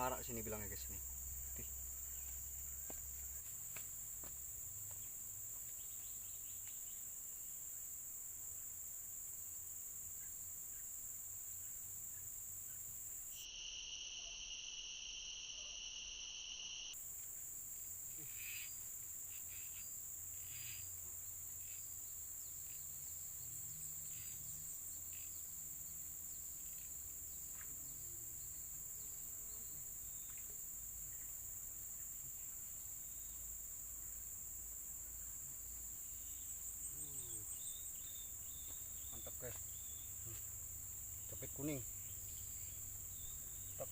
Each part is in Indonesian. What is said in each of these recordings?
Barak sini bilangnya guys nih. Mantap guys. Capit kuning. Mantap.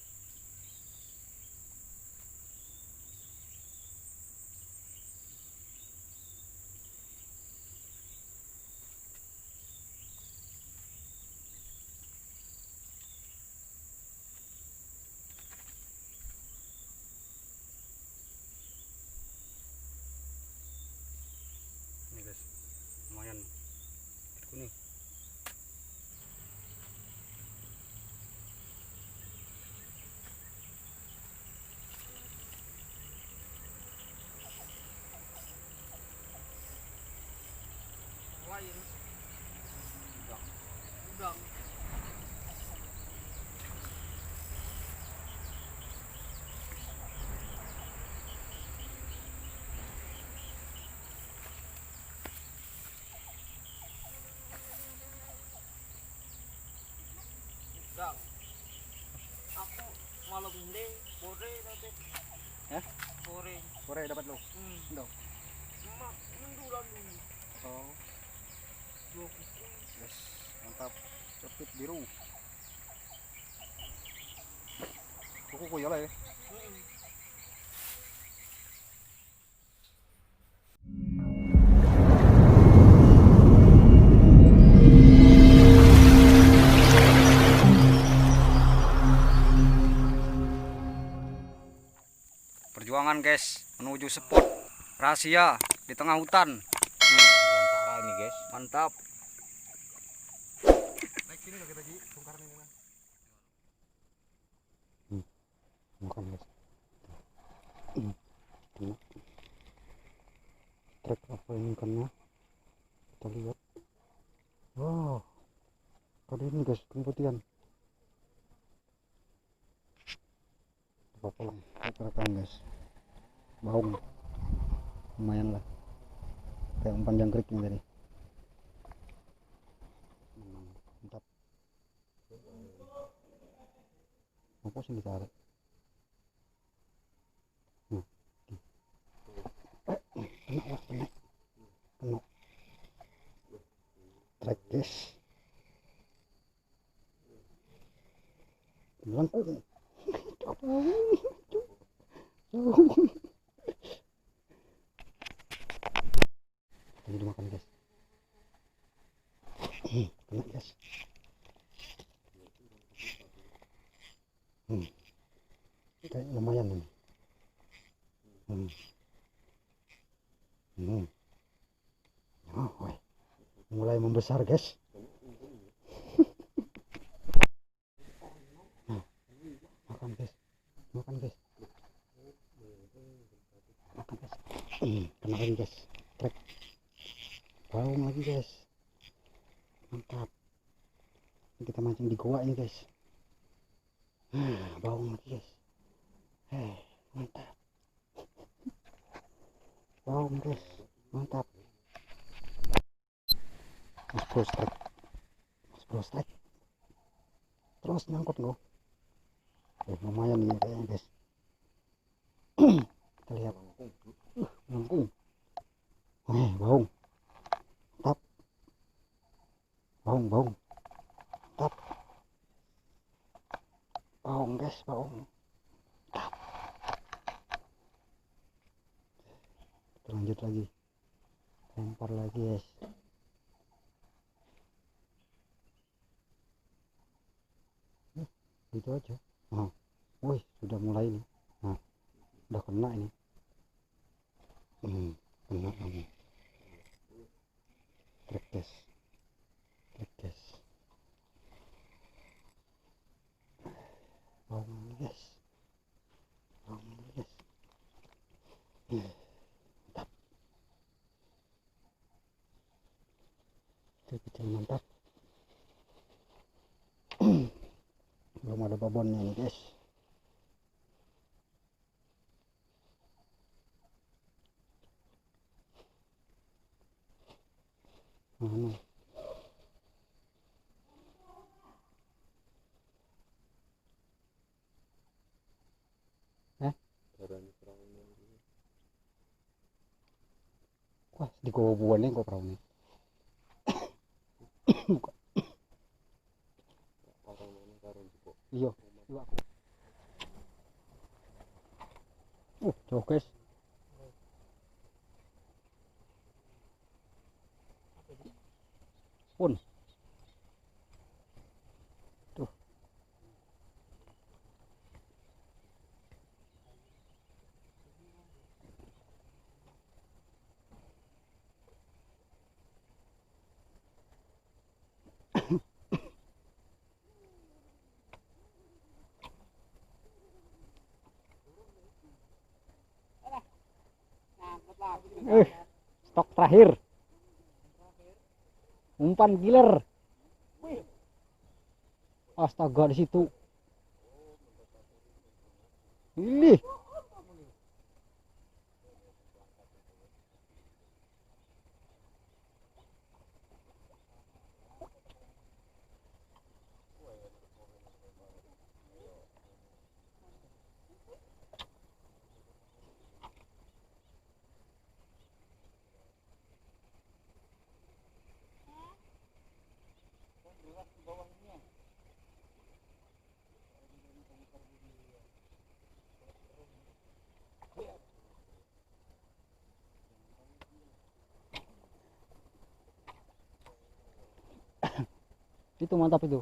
Ini guys, lumayan capit kuning. Lain udang udang aku malam ini sore nanti sore Sore dapat lo. Ndok. emak mendulang dulu Oh, 2 kuku. yes, mantap. Capit biru. Kuku ya lah ya. Perjuangan guys menuju spot rahasia di tengah hutan. Belantara ini guys. Mantap. Naik sini kita Ji, bongkar ini kan. Makan guys. Trek apa ini ikannya? Kita lihat. Wow. Kali ini guys kemputian. Apa lang? Kita rekam guys. Baung. Lumayan lah. Kayak umpan jangkrik ini tadi. Mantap. Apa sih ditarik? Kena. Trek guys. Bilang ini dimakan guys. Kena guys. Kayak lumayan ini. Oh, woi. Mulai membesar guys. Makan guys. Makan guys. Makan guys. Kena lagi guys. Trek. Baung lagi guys. Mantap. Ini kita mancing di goa ini guys. Baung lagi guys. Mantap. Baung guys. Mantap. Mas bro strike. Mas bro strike. Terus nyangkut loh. Lumayan ini kayaknya guys. Kita lihat. Melengkung. Baung. Mantap. Baung. Mantap. Baung guys, baung. Mantap. Kita lanjut lagi. Lempar lagi guys. Gitu aja. Wih, sudah mulai nih. Udah kena ini. Kena kamu. Trek guys. Baung guys. kecil mantap. Belum ada babonnya nih guys. Mana? Wah, di gobuan kok perahu nih. Iya, iya aku. Jauh guys. Pun. Tuh. Stok terakhir. Umpan giler. Astaga, di situ. Ini. Itu mantap itu.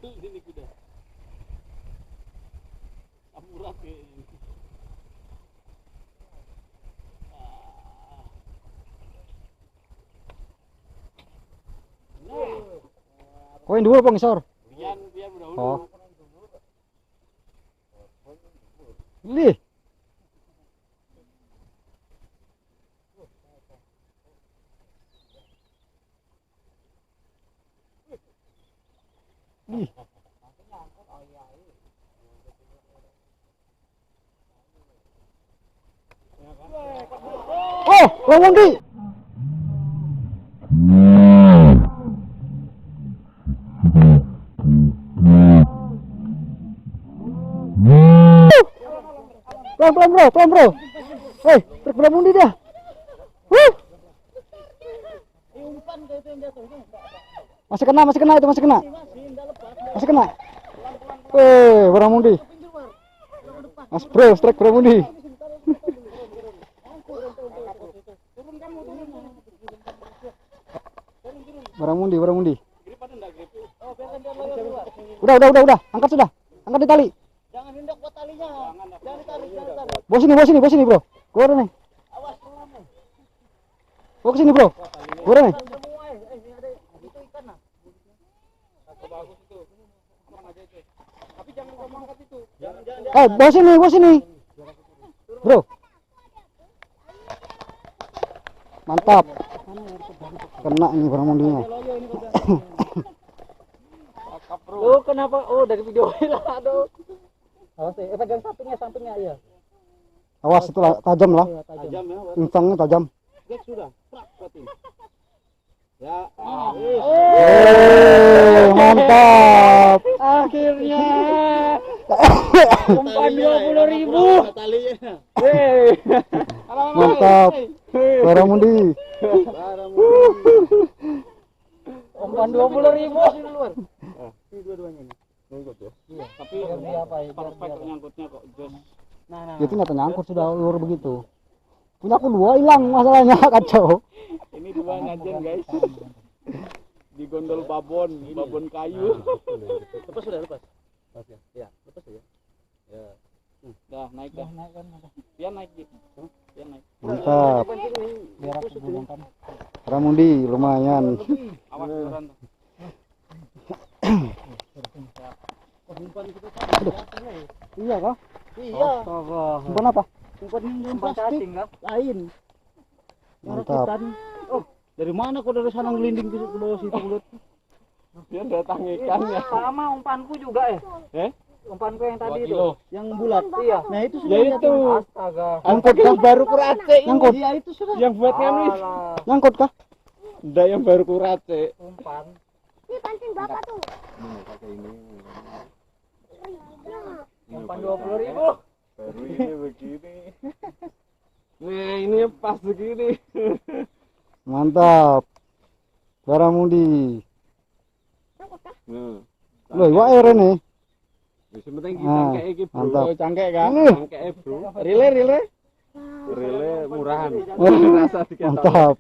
Ini kuda. Samurai ini. Koin dulu Bang Isor. Biar dahulu. Oh. Lih. Ih. Oh, Lawondi. Pelan bro. Hei, truk Lawondi dia. Masih kena itu, masih kena. Baramundi. Mas bro, strike Baramundi. Baramundi. Udah. Angkat sudah. Angkat di tali. Jangan hendak buat talinya. Jangan ditarik. Bos sini bro. Keluar nih. Bawa ke sini bro. Keluar nih. Itu ikan nah. Bagus itu. Aman aja itu. Tapi jangan kamu angkat itu. Jangan. Bawa sini. Bro. Mantap. Kena ini Baramundinya. Lu kenapa? Oh, dari video lah, aduh. Awas pegang sampingnya iya. Awas itu tajam lah. Tajam ya. Insangnya tajam. Gek sudah. Prak berarti. Ya. Mantap. Akhirnya. Umpan 20.000. Talinya. Mantap. Baramundi. Umpan 20.000 sini luar. Ini dua-duanya nih. Nyangkut ya. Iya. Tapi apa ya? Perfect nyangkutnya kok jos. Nah. Itu nyata nyangkut sudah ulur begitu. Punya aku 2 hilang masalahnya kacau. Ini 2 ngajen guys. Di gondol babon kayu. Lepas sudah lepas. Lepas ya. Ya, lepas ya. Ya. Dah naik dah. Naik kan. Pian naik gitu. Pian naik. Mantap. Biar aku gulungkan. Baramundi lumayan. Awas beneran tuh. Umpan kita Iya kah? Iya. Umpan apa? Umpan cacing kah? Lain. Mantap. Oh, dari mana kok dari sana ngelinding ke bawah situ mulut? Dia datang ikannya. Sama umpanku juga umpanku yang tadi itu. Yang bulat. Iya. Nah itu sudah. Ya itu. Astaga. Nyangkut kah? Baru kurace. Nyangkut. Iya itu sudah. Yang buat nganu. Nyangkut kah? Udah yang baru kurace. Umpan. Ini pancing bapak tuh. Umpan 20.000. Baru ini begini. Nih ini pas begini. Mantap. Baramundi. Nah. Loh, iwak air ini. Wis penting Ah, cangkek iki, Bro. mantap. Cangkek kan? Wih. Cangkek, Bro. Rile. Rile murahan. Rasa diketahui. Mantap.